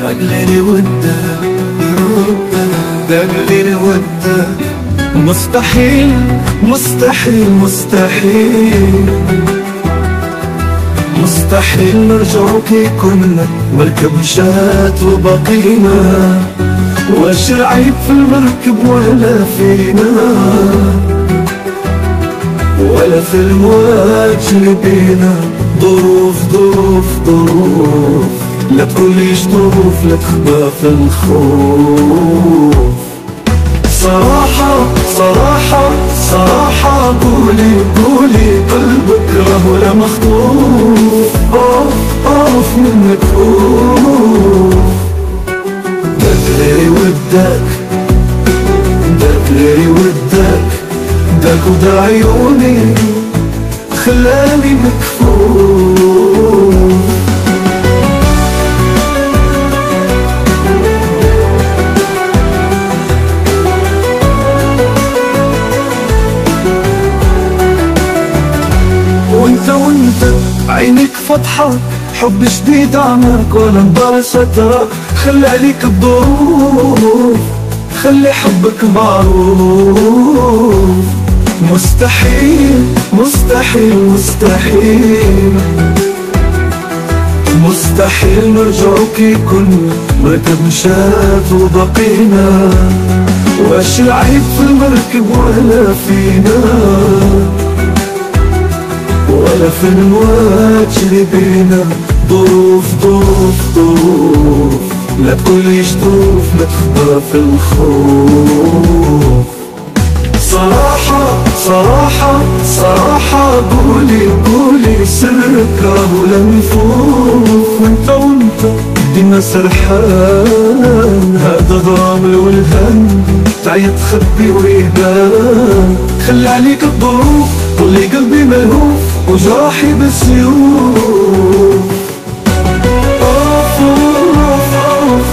دقلني ودك دقلني ودك مستحيل مستحيل مستحيل مستحيل نرجعو كي كنا مركب مشات وبقينا، واش العيب في المركب ولا فينا ولا في المواج اللي بينا؟ ظروف ظروف ظروف، لا تقوليش ظروف لا تخبى في الخوف. صراحة صراحة صراحة قولي قولي قلبك راه ولا مخطوف. أوف منك أوف. داك غيري ودك داك غيري ودك داك ودا عيوني خلاني مكفوف. وانت عينك فتحة حب شديد عماك ولا نضل سترك، خلي عليك الظروف خلي حبك معروف. مستحيل مستحيل مستحيل مستحيل نرجعو كي كنا مركب مشات وبقينا، واش العيب في المركب ولا فينا ولا في المواج اللي بينا؟ ظروف ظروف ظروف، لا تقوليش ظروف لا تخبى في الخوف. صراحة صراحة صراحة قولي قولي سرك راه ولا مفوف. وانت ديما سرحان، هذا ضرام الولهان تعيا تخبي ويبان. خلي عليك الظروف قولي قلبي ملهوف وجراحي بالسيوف. أوف أوف أوف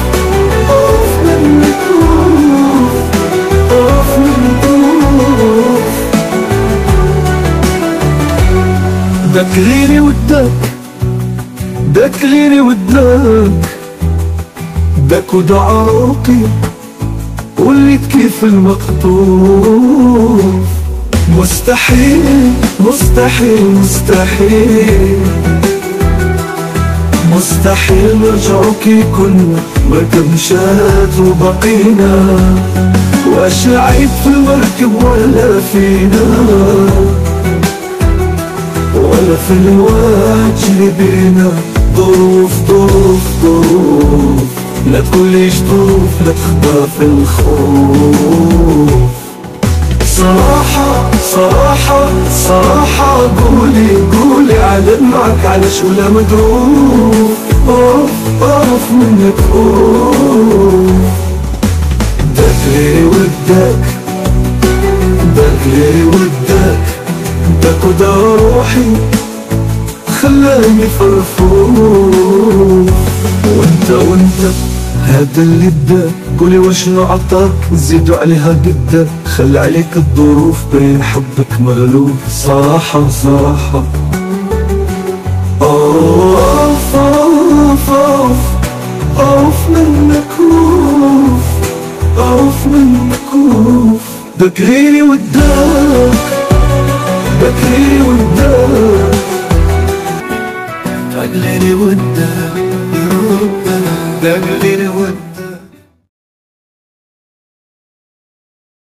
أوف منك أوف أوف منك أوف. داك غيري ودك داك غيري ودك داك ودا عروقي وليت كيف المقطوف. مستحيل مستحيل مستحيل مستحيل نرجعو كي كنا مركب مشات وبقينا، واش العيب في المركب ولا فينا ولا في المواج اللي بينا؟ ظروف ظروف ظروف، لا تقوليش ظروف لا تخبى في الخوف. صراحة صراحة صراحة قولي قولي على دمعك علاش ولا مدروف. أوف منك أوف. داك غيري ودك داك غيري ودك داك ودا روحي خلاني فرفوف. وانت هذا اللي بداك قولي واشنو عطاك نزيدو عليها قدك. خلي عليك الظروف بين حبك مغلوب. صراحة صراحة أوف أوف أوف أوف منك أوف أوف منك أوف. داك غيري وداك داك غيري وداك داك غيري وداك داك غيري وداك